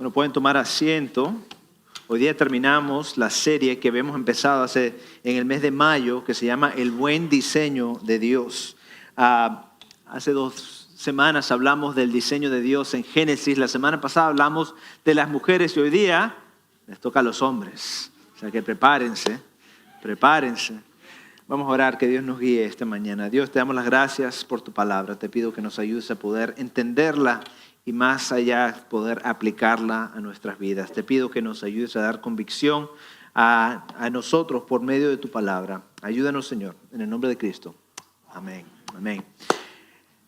Bueno, pueden tomar asiento. Hoy día terminamos la serie que habíamos empezado en el mes de mayo, que se llama El Buen Diseño de Dios. Hace 2 semanas hablamos del diseño de Dios en Génesis. La semana pasada hablamos de las mujeres y hoy día les toca a los hombres. O sea que prepárense. Vamos a orar que Dios nos guíe esta mañana. Dios, te damos las gracias por tu palabra. Te pido que nos ayudes a poder entenderla y más allá poder aplicarla a nuestras vidas. Te pido que nos ayudes a dar convicción a nosotros por medio de tu palabra. Ayúdanos, Señor, en el nombre de Cristo. Amén. Amén.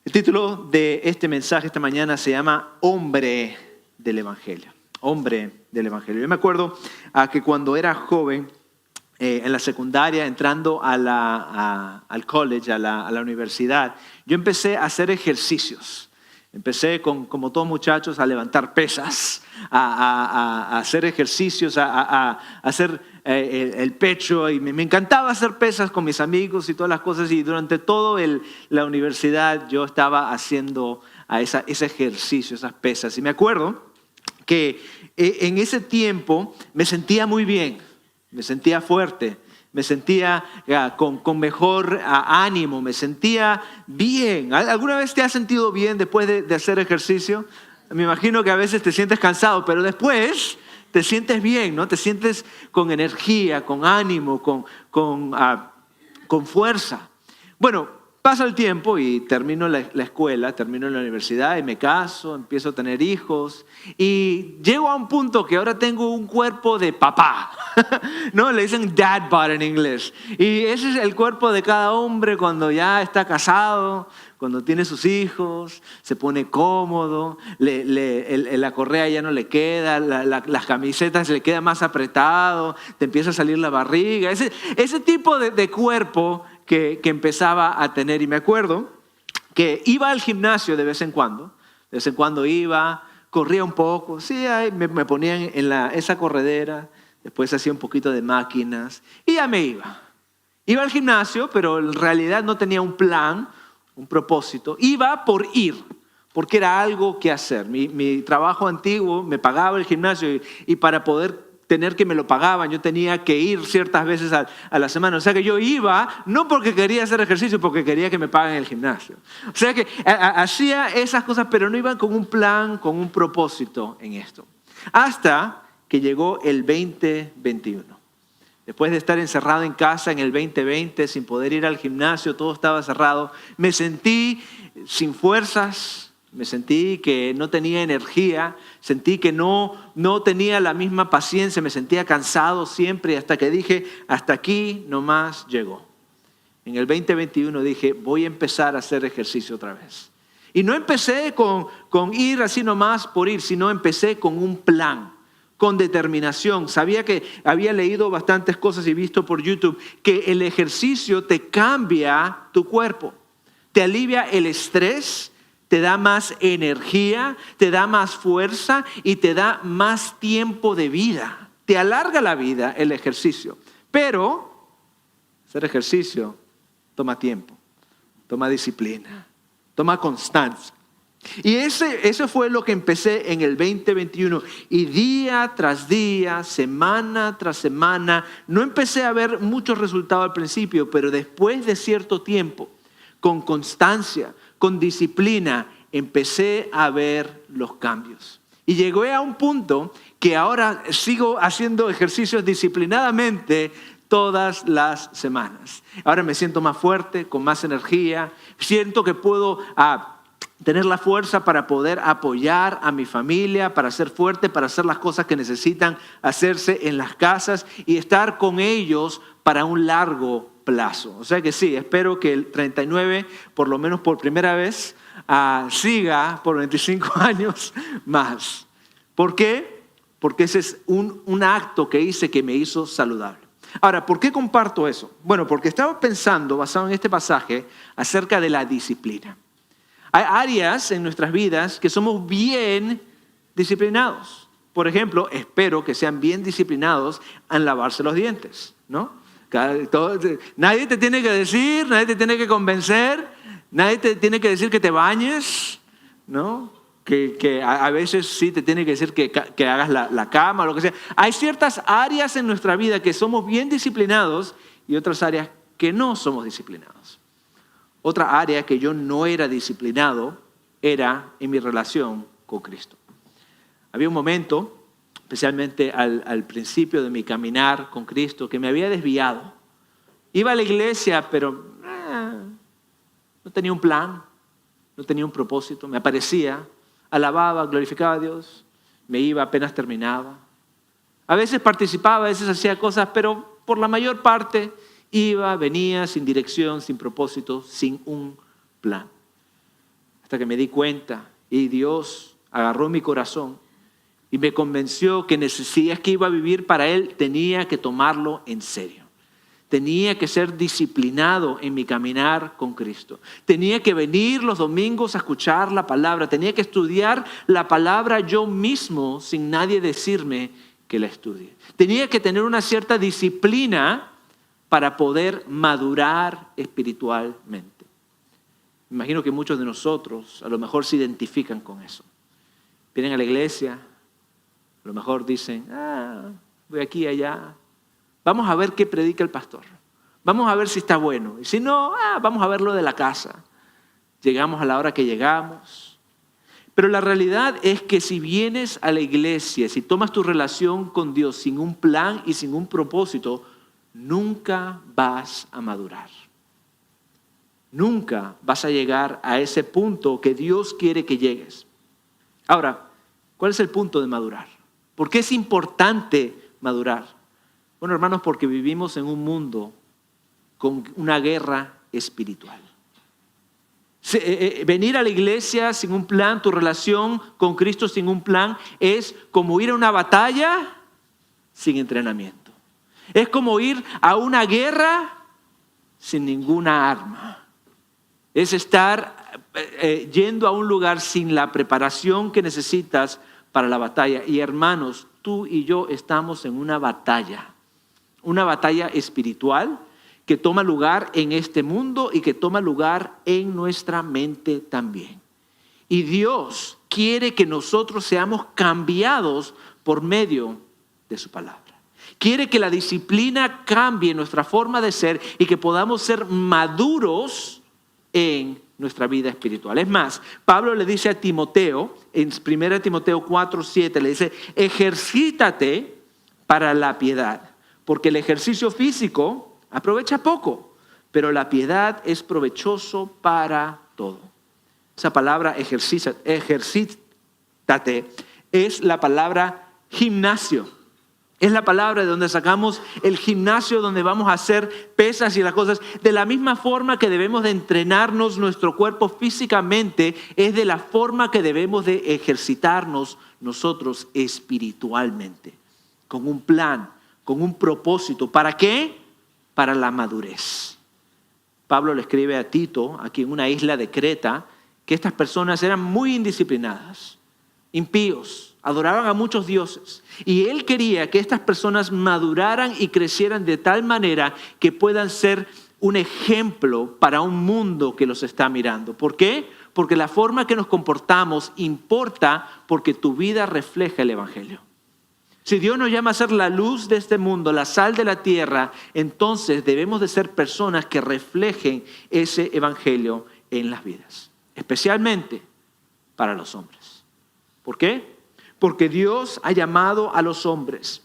El título de este mensaje esta mañana se llama Hombre del Evangelio. Hombre del Evangelio. Yo me acuerdo que cuando era joven, en la secundaria, entrando al college, a la universidad, yo empecé a hacer ejercicios. Empecé como todos muchachos a levantar pesas, a hacer ejercicios, a hacer el pecho. Y me encantaba hacer pesas con mis amigos y todas las cosas. Y durante toda la universidad yo estaba haciendo ese ejercicio, esas pesas. Y me acuerdo que en ese tiempo me sentía muy bien, me sentía fuerte. Me sentía con mejor ánimo, me sentía bien. ¿Alguna vez te has sentido bien después de hacer ejercicio? Me imagino que a veces te sientes cansado, pero después te sientes bien, ¿no? Te sientes con energía, con ánimo, con fuerza. Bueno, pasa el tiempo y termino la escuela, termino la universidad y me caso, empiezo a tener hijos y llego a un punto que ahora tengo un cuerpo de papá, ¿no? Le dicen dad bod en inglés. Y ese es el cuerpo de cada hombre cuando ya está casado, cuando tiene sus hijos, se pone cómodo, la correa ya no le queda, las camisetas le queda más apretado, te empieza a salir la barriga. Ese tipo de cuerpo que empezaba a tener. Y me acuerdo que iba al gimnasio de vez en cuando iba, corría un poco, sí, me ponían en esa corredera, después hacía un poquito de máquinas y ya me iba. Iba al gimnasio, pero en realidad no tenía un plan, un propósito. Iba por ir, porque era algo que hacer. Mi trabajo antiguo me pagaba el gimnasio y para poder tener que me lo pagaban, yo tenía que ir ciertas veces a la semana. O sea que yo iba no porque quería hacer ejercicio, porque quería que me paguen el gimnasio. O sea que hacía esas cosas, pero no iban con un plan, con un propósito en esto. Hasta que llegó el 2021. Después de estar encerrado en casa en el 2020, sin poder ir al gimnasio, todo estaba cerrado, me sentí sin fuerzas. Me sentí que no tenía energía, sentí que no tenía la misma paciencia, me sentía cansado siempre hasta que dije, hasta aquí nomás llegó. En el 2021 dije, voy a empezar a hacer ejercicio otra vez. Y no empecé con ir así nomás por ir, sino empecé con un plan, con determinación. Sabía que había leído bastantes cosas y visto por YouTube que el ejercicio te cambia tu cuerpo, te alivia el estrés, te da más energía, te da más fuerza y te da más tiempo de vida. Te alarga la vida el ejercicio. Pero hacer ejercicio toma tiempo, toma disciplina, toma constancia. Y eso fue lo que empecé en el 2021. Y día tras día, semana tras semana, no empecé a ver muchos resultados al principio, pero después de cierto tiempo, con constancia, con disciplina, empecé a ver los cambios. Y llegué a un punto que ahora sigo haciendo ejercicios disciplinadamente todas las semanas. Ahora me siento más fuerte, con más energía. Siento que puedo tener la fuerza para poder apoyar a mi familia, para ser fuerte, para hacer las cosas que necesitan hacerse en las casas y estar con ellos para un largo plazo. O sea que sí, espero que el 39, por lo menos por primera vez, siga por 25 años más. ¿Por qué? Porque ese es un acto que hice que me hizo saludable. Ahora, ¿por qué comparto eso? Bueno, porque estaba pensando, basado en este pasaje, acerca de la disciplina. Hay áreas en nuestras vidas que somos bien disciplinados. Por ejemplo, espero que sean bien disciplinados en lavarse los dientes, ¿no? Nadie te tiene que decir, nadie te tiene que convencer, nadie te tiene que decir que te bañes, ¿no? que a veces sí te tiene que decir que hagas la cama o lo que sea. Hay ciertas áreas en nuestra vida que somos bien disciplinados y otras áreas que no somos disciplinados. Otra área que yo no era disciplinado era en mi relación con Cristo. Había un momento, especialmente al principio de mi caminar con Cristo, que me había desviado. Iba a la iglesia, pero no tenía un plan, no tenía un propósito. Me aparecía, alababa, glorificaba a Dios, me iba apenas terminaba. A veces participaba, a veces hacía cosas, pero por la mayor parte iba, venía sin dirección, sin propósito, sin un plan. Hasta que me di cuenta y Dios agarró mi corazón y me convenció que si es que iba a vivir para Él, tenía que tomarlo en serio. Tenía que ser disciplinado en mi caminar con Cristo. Tenía que venir los domingos a escuchar la palabra. Tenía que estudiar la palabra yo mismo sin nadie decirme que la estudie. Tenía que tener una cierta disciplina para poder madurar espiritualmente. Me imagino que muchos de nosotros a lo mejor se identifican con eso. Vienen a la iglesia, a lo mejor dicen, voy aquí y allá. Vamos a ver qué predica el pastor. Vamos a ver si está bueno. Y si no, vamos a ver lo de la casa. Llegamos a la hora que llegamos. Pero la realidad es que si vienes a la iglesia, si tomas tu relación con Dios sin un plan y sin un propósito, nunca vas a madurar. Nunca vas a llegar a ese punto que Dios quiere que llegues. Ahora, ¿cuál es el punto de madurar? ¿Por qué es importante madurar? Bueno, hermanos, porque vivimos en un mundo con una guerra espiritual. Venir a la iglesia sin un plan, tu relación con Cristo sin un plan, es como ir a una batalla sin entrenamiento. Es como ir a una guerra sin ninguna arma. Es estar yendo a un lugar sin la preparación que necesitas para la batalla. Y hermanos, tú y yo estamos en una batalla espiritual que toma lugar en este mundo y que toma lugar en nuestra mente también. Y Dios quiere que nosotros seamos cambiados por medio de su palabra. Quiere que la disciplina cambie nuestra forma de ser y que podamos ser maduros en nuestra vida espiritual. Es más, Pablo le dice a Timoteo, en 1 Timoteo 4:7, le dice, ejercítate para la piedad, porque el ejercicio físico aprovecha poco, pero la piedad es provechoso para todo. Esa palabra ejercítate es la palabra gimnasio. Es la palabra de donde sacamos el gimnasio, donde vamos a hacer pesas y las cosas. De la misma forma que debemos de entrenarnos nuestro cuerpo físicamente, es de la forma que debemos de ejercitarnos nosotros espiritualmente. Con un plan, con un propósito. ¿Para qué? Para la madurez. Pablo le escribe a Tito, aquí en una isla de Creta, que estas personas eran muy indisciplinadas, impíos, adoraban a muchos dioses. Y él quería que estas personas maduraran y crecieran de tal manera que puedan ser un ejemplo para un mundo que los está mirando. ¿Por qué? Porque la forma que nos comportamos importa, porque tu vida refleja el evangelio. Si Dios nos llama a ser la luz de este mundo, la sal de la tierra, entonces debemos de ser personas que reflejen ese evangelio en las vidas, especialmente para los hombres. ¿Por qué? Porque Dios ha llamado a los hombres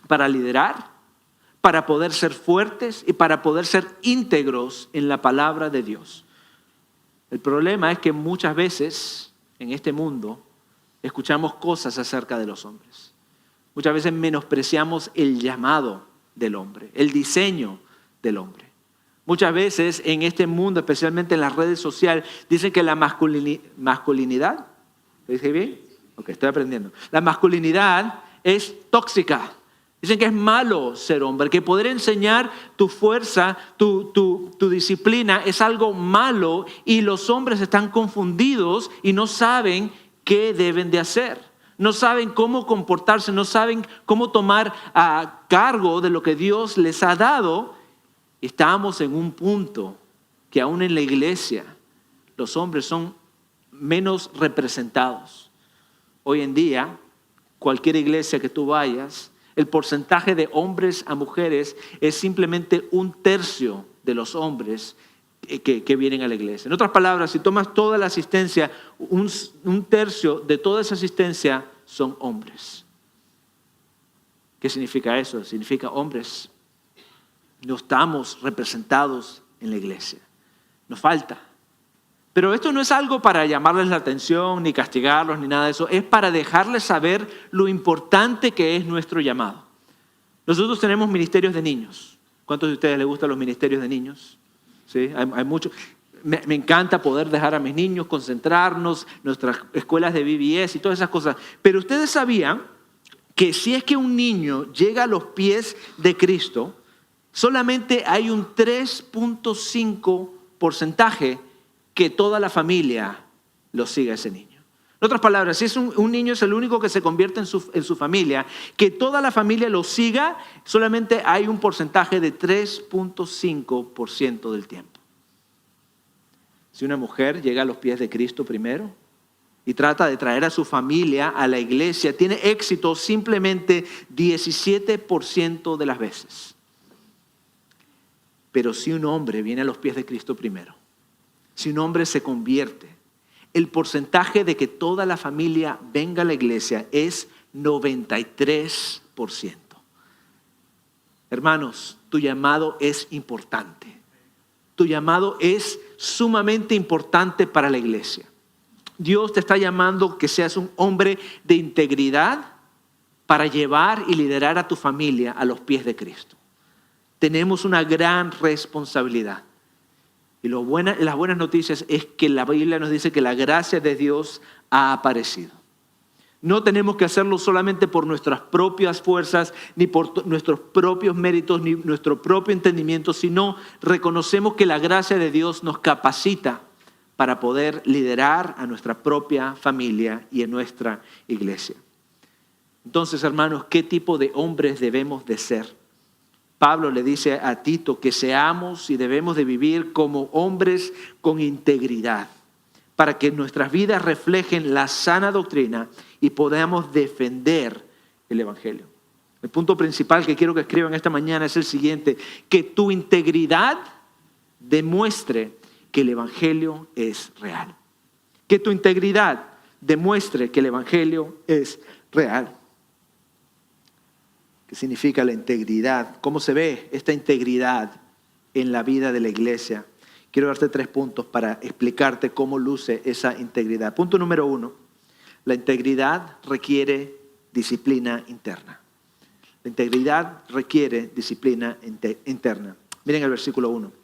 para liderar, para poder ser fuertes y para poder ser íntegros en la palabra de Dios. El problema es que muchas veces en este mundo escuchamos cosas acerca de los hombres. Muchas veces menospreciamos el llamado del hombre, el diseño del hombre. Muchas veces en este mundo, especialmente en las redes sociales, dicen que la masculinidad, ¿lo dije bien? Ok, estoy aprendiendo. La masculinidad es tóxica. Dicen que es malo ser hombre, que poder enseñar tu fuerza, tu disciplina es algo malo y los hombres están confundidos y no saben qué deben de hacer. No saben cómo comportarse, no saben cómo tomar a cargo de lo que Dios les ha dado. Estamos en un punto que aún en la iglesia los hombres son menos representados. hoy en día, cualquier iglesia que tú vayas, el porcentaje de hombres a mujeres es simplemente 1/3 de los hombres que vienen a la iglesia. En otras palabras, si tomas toda la asistencia, 1/3 de toda esa asistencia son hombres. ¿Qué significa eso? Significa hombres no estamos representados en la iglesia. Nos falta. Pero esto no es algo para llamarles la atención, ni castigarlos, ni nada de eso. Es para dejarles saber lo importante que es nuestro llamado. Nosotros tenemos ministerios de niños. ¿Cuántos de ustedes les gustan los ministerios de niños? ¿Sí? Hay muchos. Me encanta poder dejar a mis niños, concentrarnos, nuestras escuelas de VBS y todas esas cosas. Pero ustedes sabían que si es que un niño llega a los pies de Cristo, solamente hay un 3.5% que toda la familia lo siga a ese niño. En otras palabras, si es un niño es el único que se convierte en su familia, que toda la familia lo siga, solamente hay un porcentaje de 3.5% del tiempo. Si una mujer llega a los pies de Cristo primero y trata de traer a su familia a la iglesia, tiene éxito simplemente 17% de las veces. Pero si un hombre viene a los pies de Cristo primero, si un hombre se convierte, el porcentaje de que toda la familia venga a la iglesia es 93%. Hermanos, tu llamado es importante. Tu llamado es sumamente importante para la iglesia. Dios te está llamando que seas un hombre de integridad para llevar y liderar a tu familia a los pies de Cristo. Tenemos una gran responsabilidad. Y las buenas noticias es que la Biblia nos dice que la gracia de Dios ha aparecido. No tenemos que hacerlo solamente por nuestras propias fuerzas, ni por nuestros propios méritos, ni nuestro propio entendimiento, sino reconocemos que la gracia de Dios nos capacita para poder liderar a nuestra propia familia y en nuestra iglesia. Entonces, hermanos, ¿qué tipo de hombres debemos de ser? Pablo le dice a Tito que seamos y debemos de vivir como hombres con integridad, para que nuestras vidas reflejen la sana doctrina y podamos defender el Evangelio. El punto principal que quiero que escriban esta mañana es el siguiente: que tu integridad demuestre que el Evangelio es real. Que tu integridad demuestre que el Evangelio es real. ¿Qué significa la integridad? ¿Cómo se ve esta integridad en la vida de la iglesia? Quiero darte 3 puntos para explicarte cómo luce esa integridad. Punto número 1. La integridad requiere disciplina interna. La integridad requiere disciplina interna. Miren el versículo 1.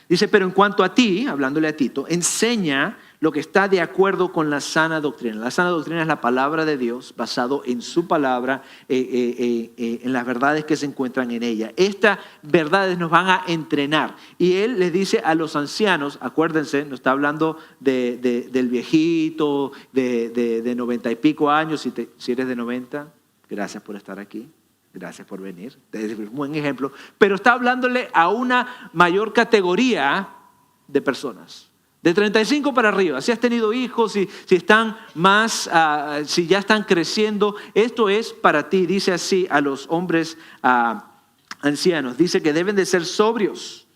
Dice, pero en cuanto a ti, hablándole a Tito, enseña lo que está de acuerdo con la sana doctrina. La sana doctrina es la palabra de Dios, basado en su palabra, en las verdades que se encuentran en ella. Estas verdades nos van a entrenar. Y él les dice a los ancianos, acuérdense, no está hablando del viejito, de 90 y pico años, si eres de 90, gracias por estar aquí. Gracias por venir, es un buen ejemplo. Pero está hablándole a una mayor categoría de personas. De 35 para arriba. Si has tenido hijos, si están más, si ya están creciendo, esto es para ti. Dice así a los hombres ancianos. Dice que deben de ser sobrios,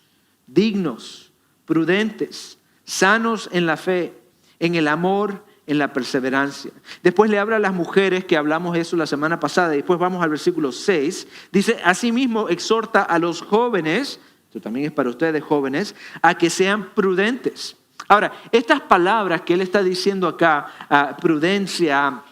dignos, prudentes, sanos en la fe, en el amor, en la perseverancia. Después le habla a las mujeres, que hablamos eso la semana pasada, y después vamos al versículo 6. Dice, asimismo exhorta a los jóvenes, esto también es para ustedes jóvenes, a que sean prudentes. Ahora, estas palabras que él está diciendo acá, prudencia,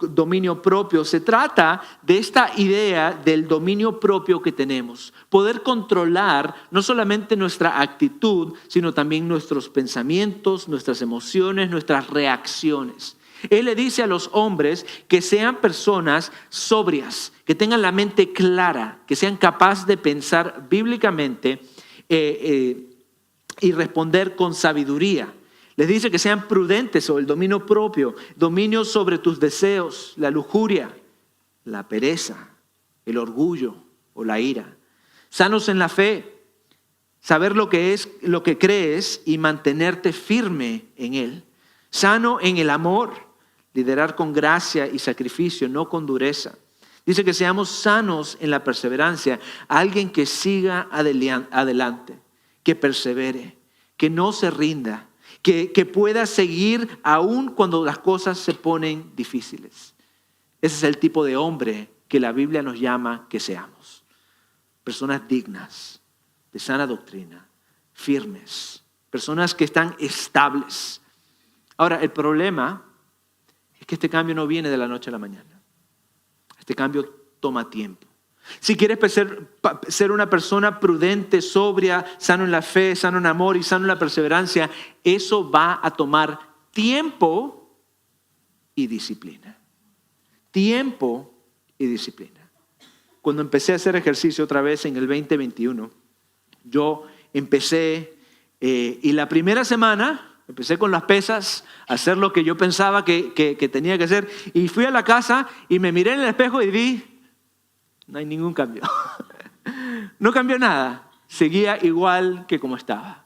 dominio propio, se trata de esta idea del dominio propio que tenemos. Poder controlar no solamente nuestra actitud, sino también nuestros pensamientos, nuestras emociones, nuestras reacciones. Él le dice a los hombres que sean personas sobrias, que tengan la mente clara, que sean capaces de pensar bíblicamente y responder con sabiduría. Les dice que sean prudentes sobre el dominio propio, dominio sobre tus deseos, la lujuria, la pereza, el orgullo o la ira. Sanos en la fe, saber lo que crees y mantenerte firme en él. Sano en el amor, Liderar con gracia y sacrificio, no con dureza. Dice que seamos sanos en la perseverancia. Alguien que siga adelante, que persevere, que no se rinda, que pueda seguir aún cuando las cosas se ponen difíciles. Ese es el tipo de hombre que la Biblia nos llama que seamos. Personas dignas, de sana doctrina, firmes, personas que están estables. Ahora, el problema es que este cambio no viene de la noche a la mañana. Este cambio toma tiempo. Si quieres ser una persona prudente, sobria, sano en la fe, sano en amor y sano en la perseverancia, eso va a tomar tiempo y disciplina. Tiempo y disciplina. Cuando empecé a hacer ejercicio otra vez en el 2021, yo empecé y la primera semana empecé con las pesas, a hacer lo que yo pensaba que tenía que hacer. Y fui a la casa y me miré en el espejo y vi, no hay ningún cambio. No cambió nada. Seguía igual que como estaba.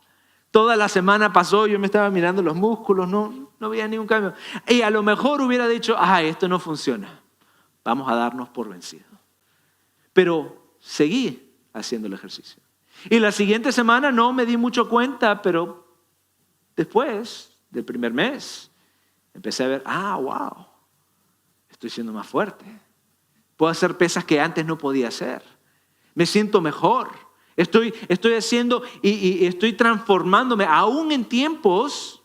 Toda la semana pasó, yo me estaba mirando los músculos, no veía ningún cambio. Y a lo mejor hubiera dicho, esto no funciona. Vamos a darnos por vencidos. Pero seguí haciendo el ejercicio. Y la siguiente semana no me di mucho cuenta, pero después del primer mes, empecé a ver, wow, estoy siendo más fuerte. Puedo hacer pesas que antes no podía hacer. Me siento mejor. Estoy haciendo y estoy transformándome, aún en tiempos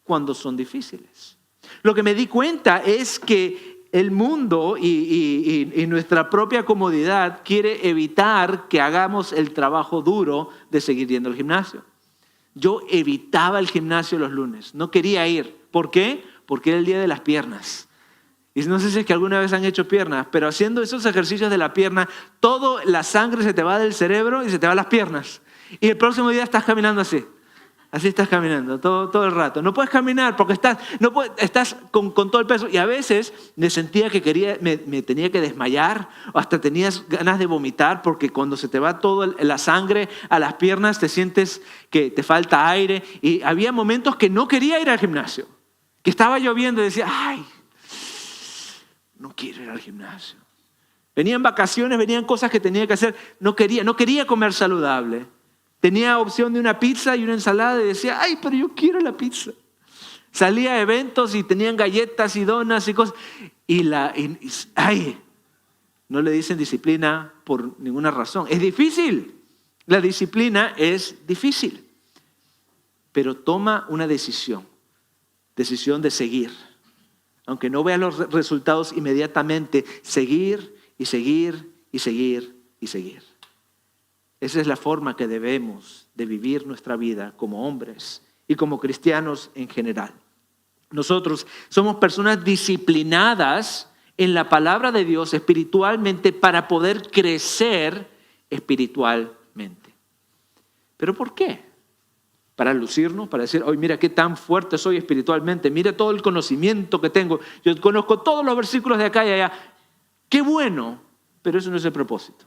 cuando son difíciles. Lo que me di cuenta es que el mundo y nuestra propia comodidad quiere evitar que hagamos el trabajo duro de seguir yendo al gimnasio. Yo evitaba el gimnasio los lunes, no quería ir. ¿Por qué? Porque era el día de las piernas. Y no sé si es que alguna vez han hecho piernas, pero haciendo esos ejercicios de la pierna, toda la sangre se te va del cerebro y se te va a las piernas. Y el próximo día estás caminando así. Así estás caminando todo el rato. No puedes caminar porque estás con todo el peso. Y a veces me sentía que me tenía que desmayar o hasta tenías ganas de vomitar porque cuando se te va toda la sangre a las piernas te sientes que te falta aire. Y había momentos que no quería ir al gimnasio. Que estaba lloviendo y decía, no quiero ir al gimnasio. Venían vacaciones, venían cosas que tenía que hacer. No quería comer saludable. Tenía opción de una pizza y una ensalada y decía, pero yo quiero la pizza. Salía a eventos y tenían galletas y donas y cosas. No le dicen disciplina por ninguna razón. Es difícil. La disciplina es difícil. Pero toma una decisión de seguir. Aunque no veas los resultados inmediatamente, seguir y seguir y seguir y seguir. Esa es la forma que debemos de vivir nuestra vida como hombres y como cristianos en general. Nosotros somos personas disciplinadas en la palabra de Dios espiritualmente para poder crecer espiritualmente. ¿Pero por qué? Para lucirnos, para decir, mira qué tan fuerte soy espiritualmente, mira todo el conocimiento que tengo, yo conozco todos los versículos de acá y allá. ¡Qué bueno! Pero eso no es el propósito.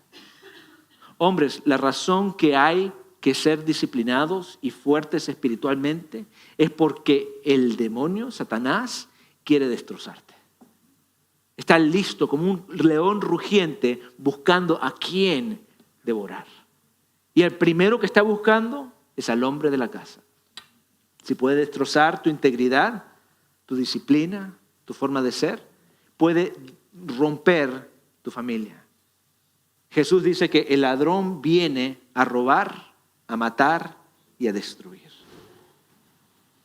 Hombres, la razón que hay que ser disciplinados y fuertes espiritualmente es porque el demonio, Satanás, quiere destrozarte. Está listo como un león rugiente buscando a quién devorar. Y el primero que está buscando es al hombre de la casa. Si puede destrozar tu integridad, tu disciplina, tu forma de ser, puede romper tu familia. Jesús dice que el ladrón viene a robar, a matar y a destruir.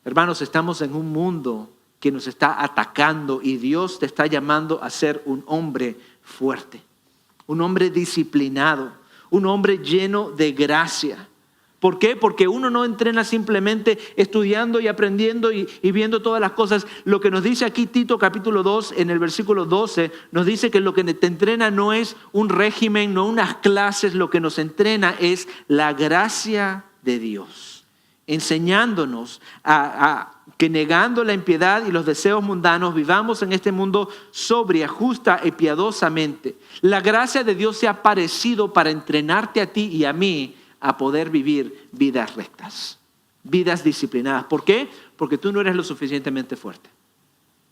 Hermanos, estamos en un mundo que nos está atacando y Dios te está llamando a ser un hombre fuerte, un hombre disciplinado, un hombre lleno de gracia. ¿Por qué? Porque uno no entrena simplemente estudiando y aprendiendo y viendo todas las cosas. Lo que nos dice aquí Tito capítulo 2 en el versículo 12 nos dice que lo que te entrena no es un régimen, no unas clases, lo que nos entrena es la gracia de Dios, enseñándonos a que negando la impiedad y los deseos mundanos vivamos en este mundo sobria, justa y piadosamente. La gracia de Dios se ha aparecido para entrenarte a ti y a mí a poder vivir vidas rectas, vidas disciplinadas. ¿Por qué? Porque tú no eres lo suficientemente fuerte.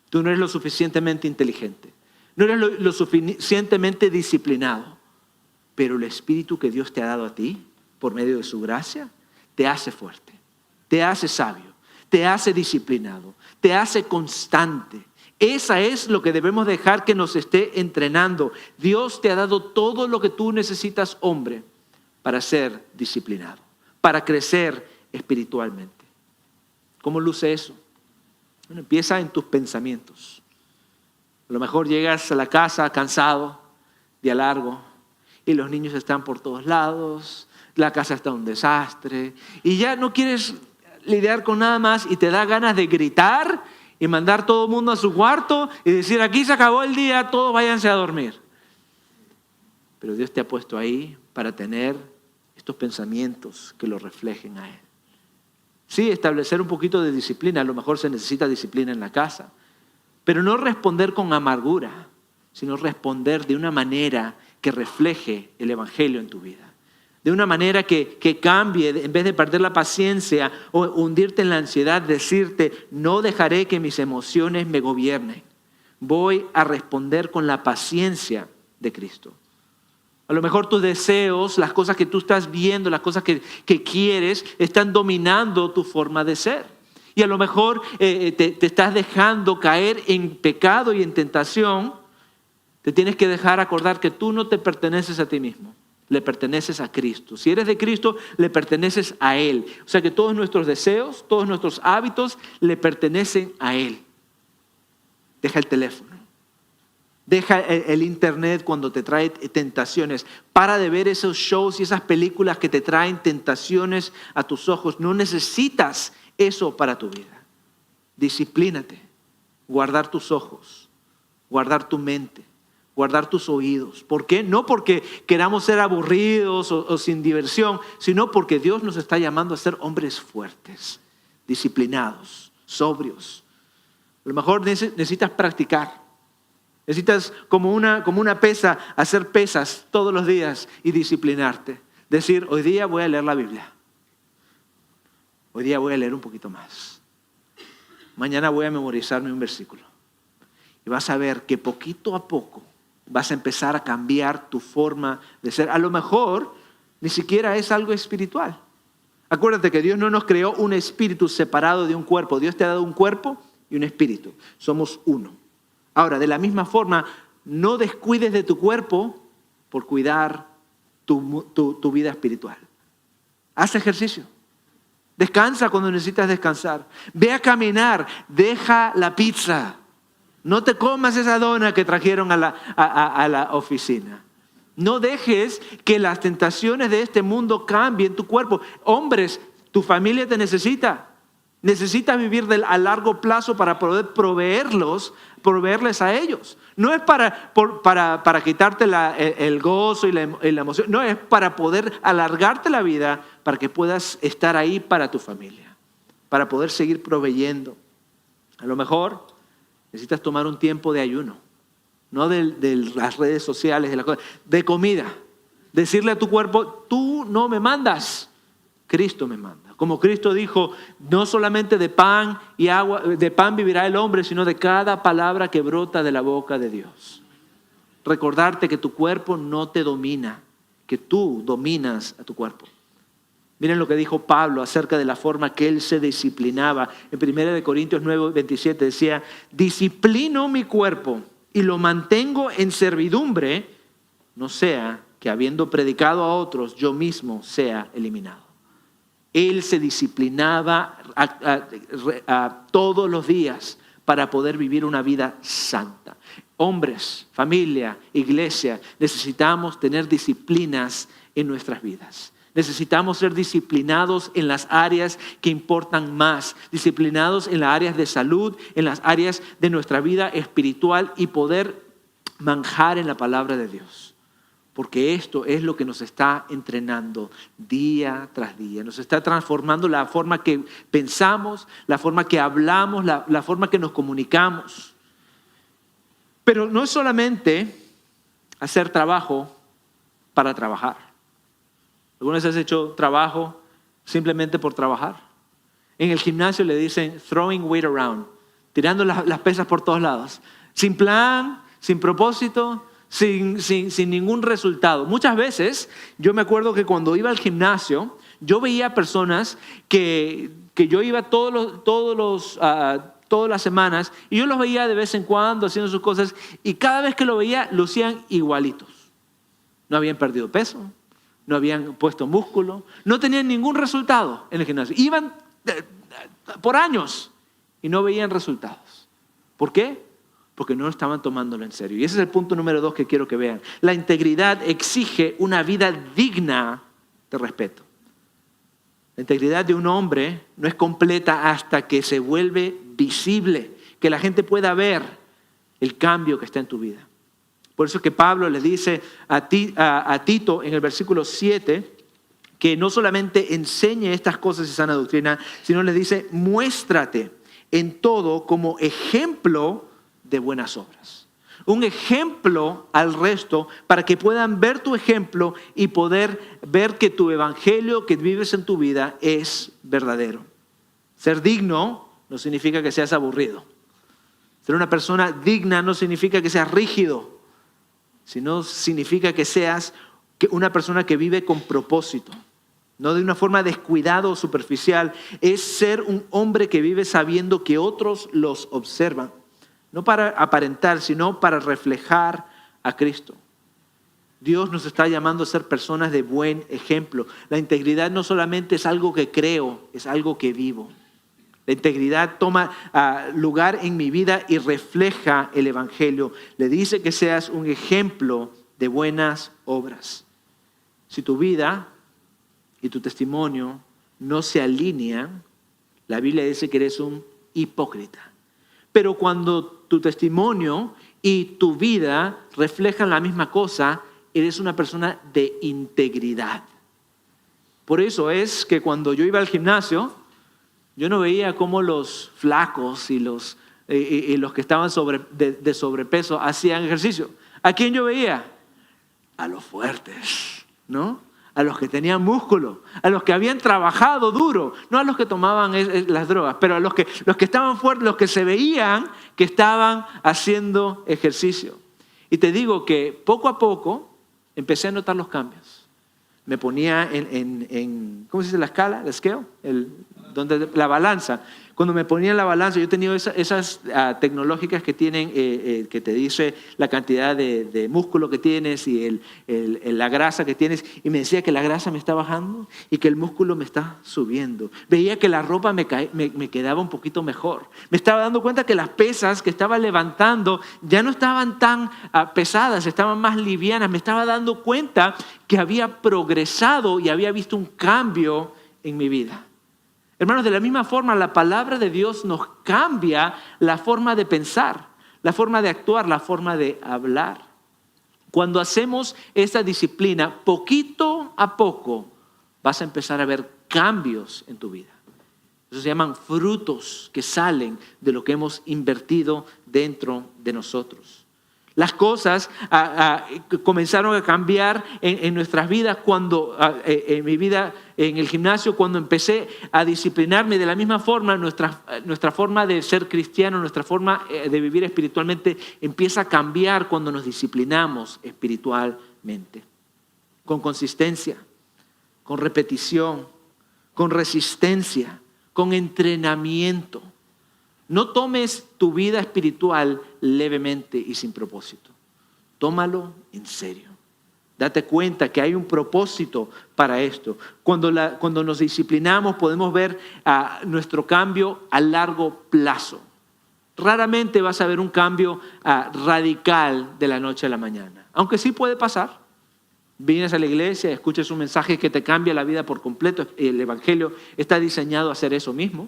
Tú no eres lo suficientemente inteligente. No eres lo suficientemente disciplinado. Pero el Espíritu que Dios te ha dado a ti, por medio de su gracia, te hace fuerte, te hace sabio, te hace disciplinado, te hace constante. Esa es lo que debemos dejar que nos esté entrenando. Dios te ha dado todo lo que tú necesitas, hombre, para ser disciplinado, para crecer espiritualmente. ¿Cómo luce eso? Bueno, empieza en tus pensamientos. A lo mejor llegas a la casa cansado, día largo, y los niños están por todos lados, la casa está un desastre, y ya no quieres lidiar con nada más y te da ganas de gritar y mandar todo el mundo a su cuarto y decir, aquí se acabó el día, todos váyanse a dormir. Pero Dios te ha puesto ahí para tener estos pensamientos que lo reflejen a Él. Sí, establecer un poquito de disciplina, a lo mejor se necesita disciplina en la casa, pero no responder con amargura, sino responder de una manera que refleje el Evangelio en tu vida. De una manera que cambie, en vez de perder la paciencia o hundirte en la ansiedad, decirte, no dejaré que mis emociones me gobiernen. Voy a responder con la paciencia de Cristo. A lo mejor tus deseos, las cosas que tú estás viendo, las cosas que quieres, están dominando tu forma de ser. Y a lo mejor te estás dejando caer en pecado y en tentación. Te tienes que dejar acordar que tú no te perteneces a ti mismo. Le perteneces a Cristo. Si eres de Cristo, le perteneces a Él. O sea que todos nuestros deseos, todos nuestros hábitos le pertenecen a Él. Deja el teléfono. Deja el internet cuando te trae tentaciones. Para de ver esos shows y esas películas que te traen tentaciones a tus ojos. No necesitas eso para tu vida. Disciplínate. Guardar tus ojos. Guardar tu mente. Guardar tus oídos. ¿Por qué? No porque queramos ser aburridos o sin diversión, sino porque Dios nos está llamando a ser hombres fuertes, disciplinados, sobrios. A lo mejor necesitas practicar. Necesitas como una pesa, hacer pesas todos los días y disciplinarte. Decir, hoy día voy a leer la Biblia. Hoy día voy a leer un poquito más. Mañana voy a memorizarme un versículo. Y vas a ver que poquito a poco vas a empezar a cambiar tu forma de ser. A lo mejor ni siquiera es algo espiritual. Acuérdate que Dios no nos creó un espíritu separado de un cuerpo. Dios te ha dado un cuerpo y un espíritu. Somos uno. Ahora, de la misma forma, no descuides de tu cuerpo por cuidar tu vida espiritual. Haz ejercicio. Descansa cuando necesitas descansar. Ve a caminar. Deja la pizza. No te comas esa dona que trajeron a la oficina. No dejes que las tentaciones de este mundo cambien tu cuerpo. Hombres, tu familia te necesita. Necesitas vivir a largo plazo para poder proveerles a ellos. No es para quitarte el gozo y la emoción. No, es para poder alargarte la vida para que puedas estar ahí para tu familia. Para poder seguir proveyendo. A lo mejor necesitas tomar un tiempo de ayuno. No de las redes sociales, de comida. Decirle a tu cuerpo, tú no me mandas, Cristo me manda. Como Cristo dijo, no solamente de pan y agua, de pan vivirá el hombre, sino de cada palabra que brota de la boca de Dios. Recordarte que tu cuerpo no te domina, que tú dominas a tu cuerpo. Miren lo que dijo Pablo acerca de la forma que él se disciplinaba. En 1 Corintios 9:27 decía, disciplino mi cuerpo y lo mantengo en servidumbre, no sea que habiendo predicado a otros, yo mismo sea eliminado. Él se disciplinaba todos los días para poder vivir una vida santa. Hombres, familia, iglesia, necesitamos tener disciplinas en nuestras vidas. Necesitamos ser disciplinados en las áreas que importan más, disciplinados en las áreas de salud, en las áreas de nuestra vida espiritual y poder manjar en la palabra de Dios. Porque esto es lo que nos está entrenando día tras día. Nos está transformando la forma que pensamos, la forma que hablamos, la forma que nos comunicamos. Pero no es solamente hacer trabajo para trabajar. ¿Alguna vez has hecho trabajo simplemente por trabajar? En el gimnasio le dicen throwing weight around. tirando las pesas por todos lados, sin plan, sin propósito, sin ningún resultado. Muchas veces yo me acuerdo que cuando iba al gimnasio, yo veía personas que yo iba todas las semanas y yo los veía de vez en cuando haciendo sus cosas y cada vez que lo veía lucían igualitos. No habían perdido peso, no habían puesto músculo, no tenían ningún resultado en el gimnasio. Iban por años y no veían resultados. ¿Por qué? Porque no estaban tomándolo en serio. Y ese es el punto número 2 que quiero que vean. La integridad exige una vida digna de respeto. La integridad de un hombre no es completa hasta que se vuelve visible, que la gente pueda ver el cambio que está en tu vida. Por eso es que Pablo le dice a Tito en el versículo 7 que no solamente enseñe estas cosas y sana doctrina, sino le dice, muéstrate en todo como ejemplo de buenas obras. Un ejemplo al resto para que puedan ver tu ejemplo y poder ver que tu evangelio que vives en tu vida es verdadero. Ser digno no significa que seas aburrido. Ser una persona digna no significa que seas rígido, sino significa que seas una persona que vive con propósito. No de una forma descuidada o superficial. Es ser un hombre que vive sabiendo que otros los observan. No para aparentar, sino para reflejar a Cristo. Dios nos está llamando a ser personas de buen ejemplo. La integridad no solamente es algo que creo, es algo que vivo. La integridad toma lugar en mi vida y refleja el evangelio. Le dice que seas un ejemplo de buenas obras. Si tu vida y tu testimonio no se alinean, la Biblia dice que eres un hipócrita. Pero cuando tu testimonio y tu vida reflejan la misma cosa, eres una persona de integridad. Por eso es que cuando yo iba al gimnasio, yo no veía cómo los flacos y los que estaban de sobrepeso hacían ejercicio. ¿A quién yo veía? A los fuertes, ¿no? A los que tenían músculo, a los que habían trabajado duro, no a los que tomaban las drogas, pero a los que estaban fuertes, los que se veían que estaban haciendo ejercicio. Y te digo que poco a poco empecé a notar los cambios. Me ponía ¿cómo se dice la escala? ¿La scale? La balanza. Cuando me ponía en la balanza, yo tenía esas tecnológicas que tienen, que te dice la cantidad de músculo que tienes y la grasa que tienes. Y me decía que la grasa me está bajando y que el músculo me está subiendo. Veía que la ropa me quedaba un poquito mejor. Me estaba dando cuenta que las pesas que estaba levantando ya no estaban tan pesadas, estaban más livianas. Me estaba dando cuenta que había progresado y había visto un cambio en mi vida. Hermanos, de la misma forma, la palabra de Dios nos cambia la forma de pensar, la forma de actuar, la forma de hablar. Cuando hacemos esta disciplina, poquito a poco vas a empezar a ver cambios en tu vida. Eso se llaman frutos que salen de lo que hemos invertido dentro de nosotros. Las cosas comenzaron a cambiar en nuestras vidas cuando, en mi vida en el gimnasio, cuando empecé a disciplinarme. De la misma forma, nuestra forma de ser cristiano, nuestra forma de vivir espiritualmente empieza a cambiar cuando nos disciplinamos espiritualmente. Con consistencia, con repetición, con resistencia, con entrenamiento. No tomes tu vida espiritual levemente y sin propósito. Tómalo en serio. Date cuenta que hay un propósito para esto. Cuando nos disciplinamos podemos ver nuestro cambio a largo plazo. Raramente vas a ver un cambio radical de la noche a la mañana. Aunque sí puede pasar. Vienes a la iglesia, escuchas un mensaje que te cambia la vida por completo. El evangelio está diseñado a hacer eso mismo.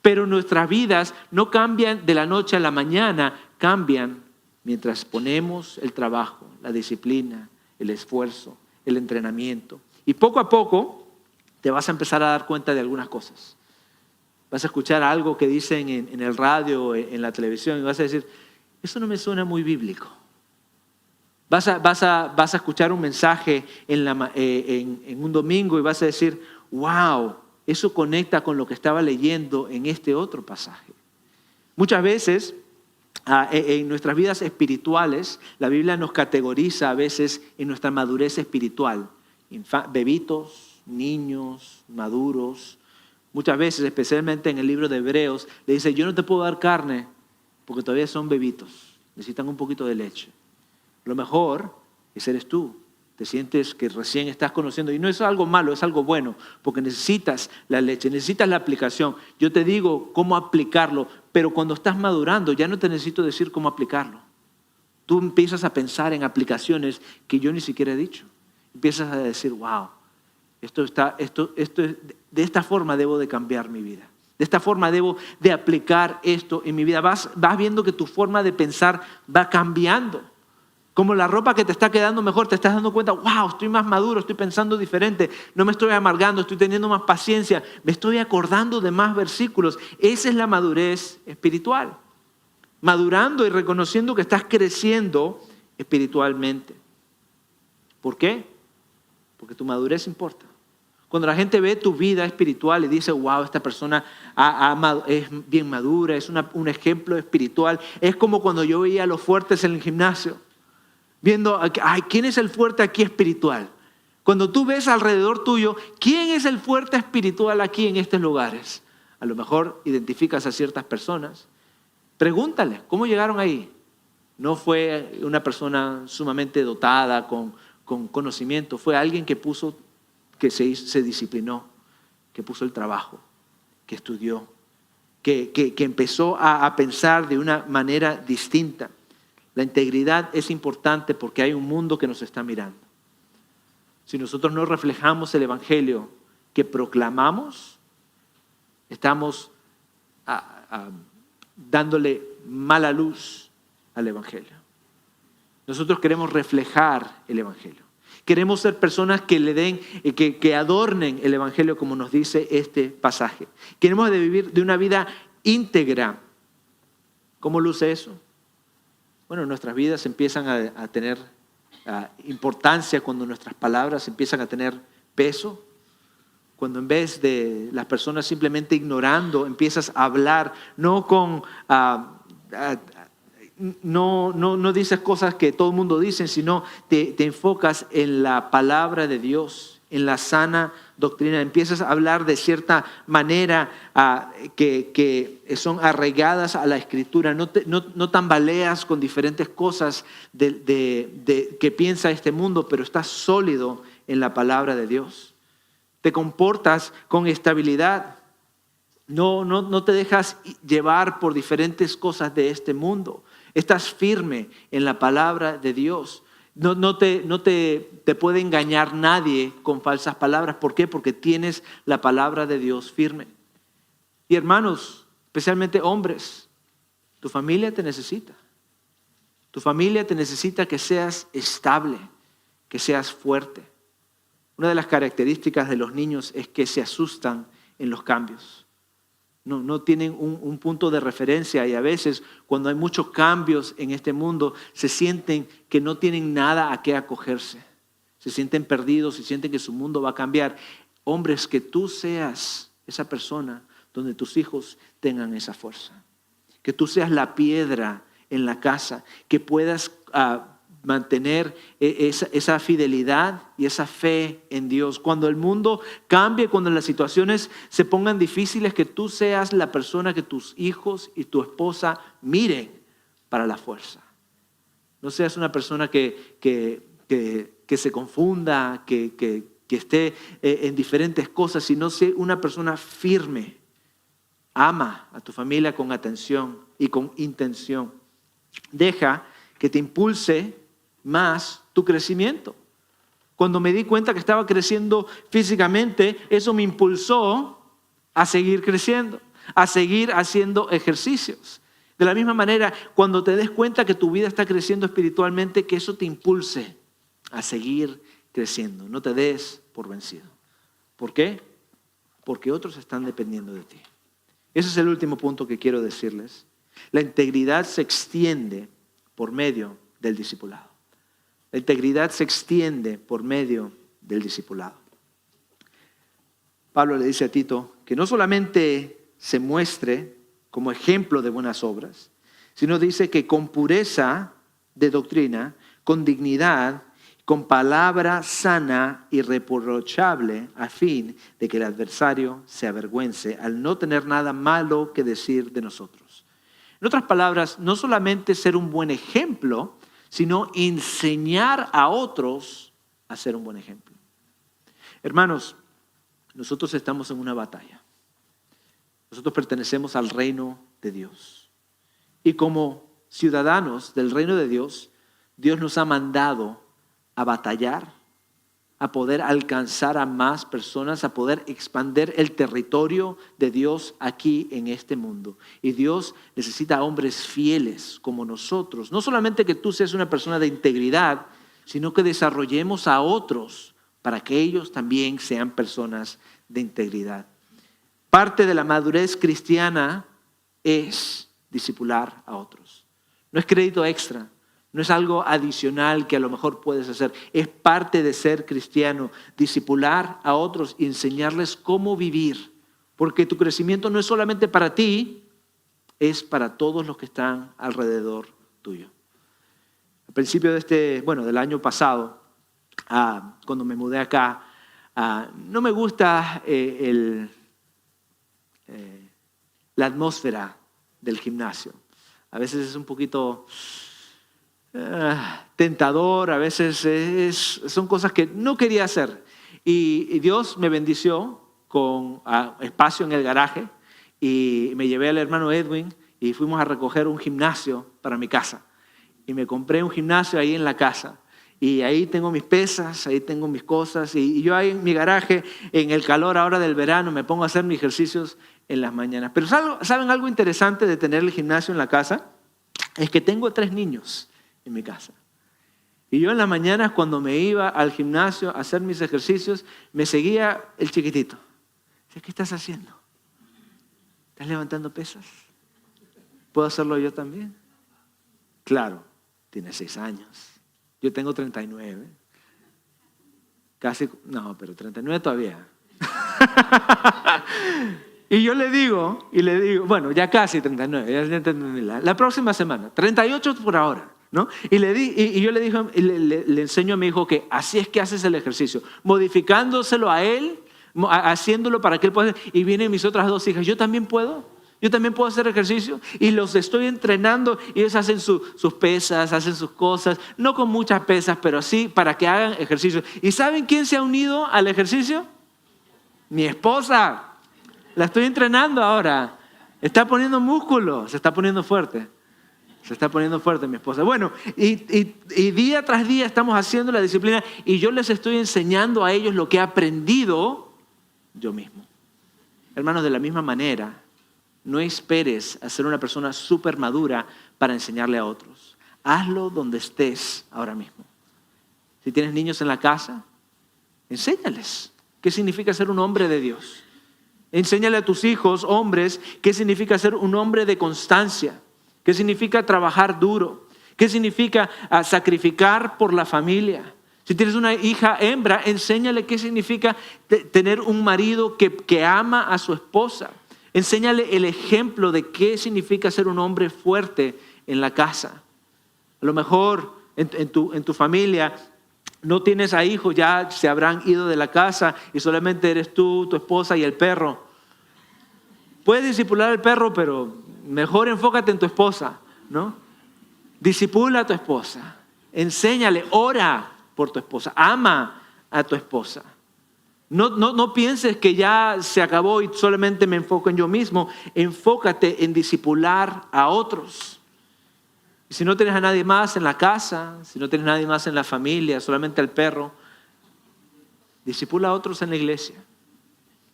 Pero nuestras vidas no cambian de la noche a la mañana, cambian mientras ponemos el trabajo, la disciplina, el esfuerzo, el entrenamiento. Y poco a poco te vas a empezar a dar cuenta de algunas cosas. Vas a escuchar algo que dicen en el radio, en la televisión, y vas a decir, eso no me suena muy bíblico. Vas a escuchar un mensaje en un domingo y vas a decir, wow, eso conecta con lo que estaba leyendo en este otro pasaje. Muchas veces en nuestras vidas espirituales, la Biblia nos categoriza a veces en nuestra madurez espiritual. Bebitos, niños, maduros. Muchas veces, especialmente en el libro de Hebreos, le dice, yo no te puedo dar carne porque todavía son bebitos. Necesitan un poquito de leche. Lo mejor eres tú. Te sientes que recién estás conociendo. Y no es algo malo, es algo bueno. Porque necesitas la leche, necesitas la aplicación. Yo te digo cómo aplicarlo. Pero cuando estás madurando, ya no te necesito decir cómo aplicarlo. Tú empiezas a pensar en aplicaciones que yo ni siquiera he dicho. Empiezas a decir, wow, de esta forma debo de cambiar mi vida. De esta forma debo de aplicar esto en mi vida. Vas viendo que tu forma de pensar va cambiando. Como la ropa que te está quedando mejor, te estás dando cuenta, wow, estoy más maduro, estoy pensando diferente, no me estoy amargando, estoy teniendo más paciencia, me estoy acordando de más versículos. Esa es la madurez espiritual. Madurando y reconociendo que estás creciendo espiritualmente. ¿Por qué? Porque tu madurez importa. Cuando la gente ve tu vida espiritual y dice, wow, esta persona es bien madura, es un ejemplo espiritual. Es como cuando yo veía a los fuertes en el gimnasio. Viendo, ¿quién es el fuerte aquí espiritual? Cuando tú ves alrededor tuyo, ¿quién es el fuerte espiritual aquí en estos lugares? A lo mejor identificas a ciertas personas. Pregúntale, ¿cómo llegaron ahí? No fue una persona sumamente dotada, con conocimiento. Fue alguien que se disciplinó, que puso el trabajo, que estudió, que empezó a pensar de una manera distinta. La integridad es importante porque hay un mundo que nos está mirando. Si nosotros no reflejamos el evangelio que proclamamos, estamos dándole mala luz al evangelio. Nosotros queremos reflejar el evangelio. Queremos ser personas que le den, que adornen el evangelio como nos dice este pasaje. Queremos vivir de una vida íntegra. ¿Cómo luce eso? Bueno, nuestras vidas empiezan a tener importancia cuando nuestras palabras empiezan a tener peso. Cuando en vez de las personas simplemente ignorando, empiezas a hablar, no dices cosas que todo el mundo dice, sino te enfocas en la palabra de Dios, en la sana doctrina. Empiezas a hablar de cierta manera que son arraigadas a la Escritura. No tambaleas con diferentes cosas que piensa este mundo, pero estás sólido en la palabra de Dios. Te comportas con estabilidad. No te dejas llevar por diferentes cosas de este mundo. Estás firme en la palabra de Dios. No te puede engañar nadie con falsas palabras. ¿Por qué? Porque tienes la palabra de Dios firme. Y hermanos, especialmente hombres, tu familia te necesita. Tu familia te necesita que seas estable, que seas fuerte. Una de las características de los niños es que se asustan en los cambios. No tienen un punto de referencia y a veces cuando hay muchos cambios en este mundo se sienten que no tienen nada a qué acogerse. Se sienten perdidos, se sienten que su mundo va a cambiar. Hombres, que tú seas esa persona donde tus hijos tengan esa fuerza. Que tú seas la piedra en la casa, que puedas mantener esa fidelidad y esa fe en Dios. Cuando el mundo cambie, cuando las situaciones se pongan difíciles, que tú seas la persona que tus hijos y tu esposa miren para la fuerza. No seas una persona que se confunda, que esté en diferentes cosas, sino sea una persona firme. Ama a tu familia con atención y con intención. Deja que te impulse más tu crecimiento. Cuando me di cuenta que estaba creciendo físicamente, eso me impulsó a seguir creciendo, a seguir haciendo ejercicios. De la misma manera, cuando te des cuenta que tu vida está creciendo espiritualmente, que eso te impulse a seguir creciendo. No te des por vencido. ¿Por qué? Porque otros están dependiendo de ti. Ese es el último punto que quiero decirles. La integridad se extiende por medio del discipulado. La integridad se extiende por medio del discipulado. Pablo le dice a Tito que no solamente se muestre como ejemplo de buenas obras, sino dice que con pureza de doctrina, con dignidad, con palabra sana y reprochable, a fin de que el adversario se avergüence al no tener nada malo que decir de nosotros. En otras palabras, no solamente ser un buen ejemplo, sino enseñar a otros a ser un buen ejemplo. Hermanos, nosotros estamos en una batalla. Nosotros pertenecemos al reino de Dios. Y como ciudadanos del reino de Dios, Dios nos ha mandado a batallar, a poder alcanzar a más personas, a poder expandir el territorio de Dios aquí en este mundo. Y Dios necesita hombres fieles como nosotros. No solamente que tú seas una persona de integridad, sino que desarrollemos a otros para que ellos también sean personas de integridad. Parte de la madurez cristiana es discipular a otros. No es crédito extra. No es algo adicional que a lo mejor puedes hacer. Es parte de ser cristiano, discipular a otros y enseñarles cómo vivir. Porque tu crecimiento no es solamente para ti, es para todos los que están alrededor tuyo. Al principio del año pasado, cuando me mudé acá, no me gusta la atmósfera del gimnasio. A veces es un poquito tentador, a veces son cosas que no quería hacer. Y Dios me bendició con espacio en el garaje y me llevé al hermano Edwin y fuimos a recoger un gimnasio para mi casa. Y me compré un gimnasio ahí en la casa. Y ahí tengo mis pesas, ahí tengo mis cosas. Y yo ahí en mi garaje, en el calor ahora del verano, me pongo a hacer mis ejercicios en las mañanas. Pero ¿saben algo interesante de tener el gimnasio en la casa? Es que tengo 3 niños en mi casa. Y yo en las mañanas cuando me iba al gimnasio a hacer mis ejercicios, me seguía el chiquitito. Dice, ¿qué estás haciendo? ¿Estás levantando pesas? ¿Puedo hacerlo yo también? Claro, tiene 6 años. Yo tengo 39. Pero 39 todavía. Y yo le digo, bueno, ya casi 39, la próxima semana, 38 por ahora, ¿no? Y yo le dije, le enseño a mi hijo que así es que haces el ejercicio, modificándoselo a él, haciéndolo para que él pueda. Y vienen mis otras 2 hijas, yo también puedo hacer ejercicio y los estoy entrenando y ellos hacen sus pesas, hacen sus cosas, no con muchas pesas, pero sí para que hagan ejercicio. ¿Y saben quién se ha unido al ejercicio? Mi esposa. La estoy entrenando ahora. Está poniendo músculo, se está poniendo fuerte. Se está poniendo fuerte mi esposa. Bueno, y día tras día estamos haciendo la disciplina y yo les estoy enseñando a ellos lo que he aprendido yo mismo. Hermanos, de la misma manera, no esperes a ser una persona súper madura para enseñarle a otros. Hazlo donde estés ahora mismo. Si tienes niños en la casa, enséñales qué significa ser un hombre de Dios. Enséñale a tus hijos, hombres, qué significa ser un hombre de constancia, qué significa trabajar duro, qué significa sacrificar por la familia. Si tienes una hija hembra, enséñale qué significa tener un marido que ama a su esposa. Enséñale el ejemplo de qué significa ser un hombre fuerte en la casa. A lo mejor en tu familia no tienes a hijos, ya se habrán ido de la casa y solamente eres tú, tu esposa y el perro. Puedes discipular al perro, pero mejor enfócate en tu esposa, ¿no? Discipula a tu esposa, enséñale, ora por tu esposa, ama a tu esposa. No pienses que ya se acabó y solamente me enfoco en yo mismo. Enfócate en discipular a otros. Y si no tienes a nadie más en la casa, si no tienes a nadie más en la familia, solamente al perro, discipula a otros en la iglesia.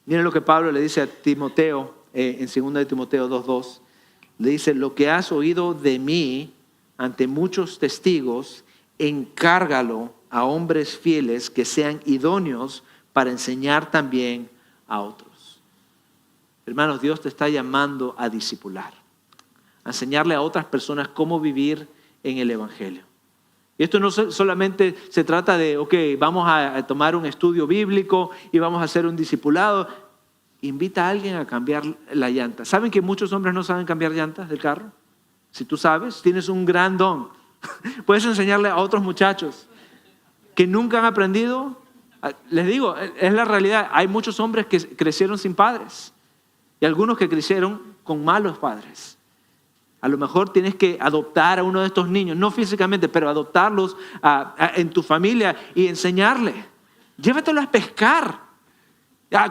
Miren lo que Pablo le dice a Timoteo en 2 de Timoteo 2:2. Le dice, lo que has oído de mí ante muchos testigos, encárgalo a hombres fieles que sean idóneos para enseñar también a otros. Hermanos, Dios te está llamando a discipular, a enseñarle a otras personas cómo vivir en el Evangelio. Y esto no solamente se trata de, vamos a tomar un estudio bíblico y vamos a hacer un discipulado. invita a alguien a cambiar la llanta. ¿Saben que muchos hombres no saben cambiar llantas del carro? Si tú sabes, tienes un gran don. Puedes enseñarle a otros muchachos que nunca han aprendido. Les digo, es la realidad. Hay muchos hombres que crecieron sin padres y algunos que crecieron con malos padres. A lo mejor tienes que adoptar a uno de estos niños, no físicamente, pero adoptarlos en tu familia y enseñarle. Llévatelo a pescar.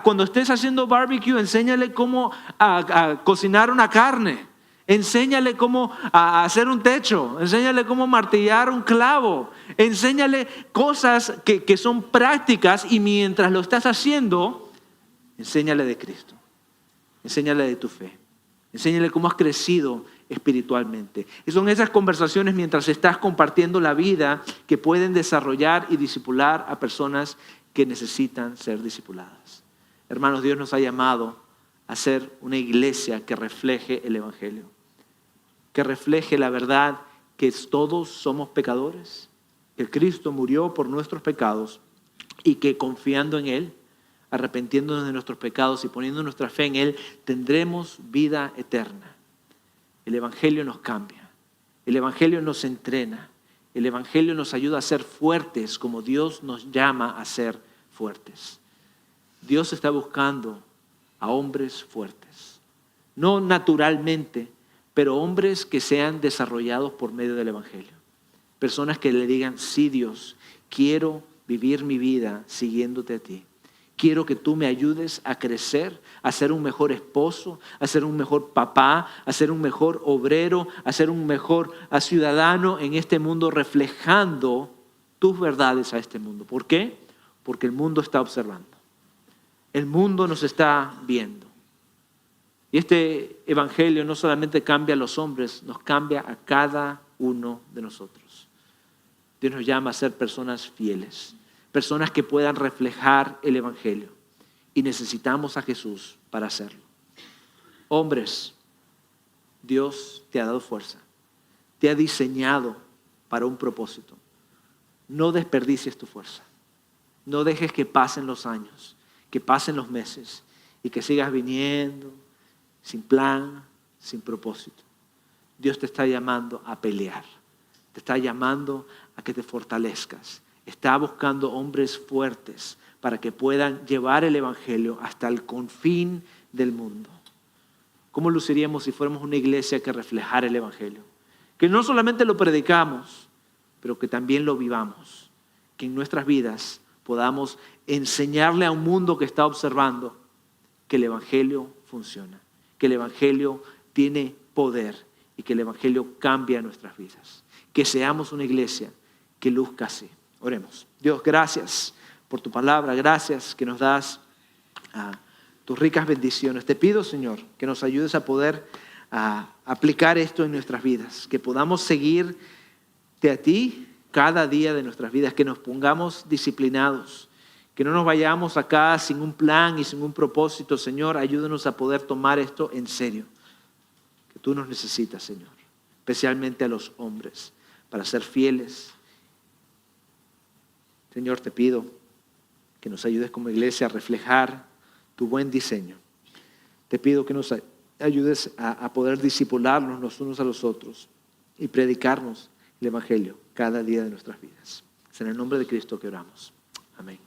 Cuando estés haciendo barbecue, enséñale cómo a cocinar una carne. Enséñale cómo hacer un techo. Enséñale cómo martillar un clavo. Enséñale cosas que son prácticas y mientras lo estás haciendo, enséñale de Cristo. Enséñale de tu fe. Enséñale cómo has crecido espiritualmente. Y son esas conversaciones mientras estás compartiendo la vida que pueden desarrollar y discipular a personas que necesitan ser discipuladas. Hermanos, Dios nos ha llamado a ser una iglesia que refleje el Evangelio, que refleje la verdad que todos somos pecadores, que Cristo murió por nuestros pecados y que confiando en Él, arrepentiéndonos de nuestros pecados y poniendo nuestra fe en Él, tendremos vida eterna. El Evangelio nos cambia, el Evangelio nos entrena, el Evangelio nos ayuda a ser fuertes como Dios nos llama a ser fuertes. Dios está buscando a hombres fuertes, no naturalmente, pero hombres que sean desarrollados por medio del Evangelio. Personas que le digan, sí Dios, quiero vivir mi vida siguiéndote a ti. Quiero que tú me ayudes a crecer, a ser un mejor esposo, a ser un mejor papá, a ser un mejor obrero, a ser un mejor ciudadano en este mundo, reflejando tus verdades a este mundo. ¿Por qué? Porque el mundo está observando. El mundo nos está viendo. Y este evangelio no solamente cambia a los hombres, nos cambia a cada uno de nosotros. Dios nos llama a ser personas fieles, personas que puedan reflejar el evangelio. Y necesitamos a Jesús para hacerlo. Hombres, Dios te ha dado fuerza, te ha diseñado para un propósito. No desperdicies tu fuerza. No dejes que pasen los años, que pasen los meses y que sigas viniendo sin plan, sin propósito. Dios te está llamando a pelear. Te está llamando a que te fortalezcas. Está buscando hombres fuertes para que puedan llevar el evangelio hasta el confín del mundo. ¿Cómo luciríamos si fuéramos una iglesia que reflejara el evangelio? Que no solamente lo predicamos, pero que también lo vivamos. Que en nuestras vidas podamos enseñarle a un mundo que está observando que el evangelio funciona, que el evangelio tiene poder y que el evangelio cambia nuestras vidas. Que seamos una iglesia que luzca así. Oremos. Dios, gracias por tu palabra, gracias que nos das tus ricas bendiciones. Te pido, Señor, que nos ayudes a poder aplicar esto en nuestras vidas, que podamos seguirte a ti cada día de nuestras vidas, que nos pongamos disciplinados, que no nos vayamos acá sin un plan y sin un propósito. Señor, ayúdanos a poder tomar esto en serio, que tú nos necesitas, Señor, especialmente a los hombres, para ser fieles. Señor, te pido que nos ayudes como iglesia a reflejar tu buen diseño. Te pido que nos ayudes a poder discipularnos los unos a los otros y predicarnos el evangelio cada día de nuestras vidas. Es en el nombre de Cristo que oramos. Amén.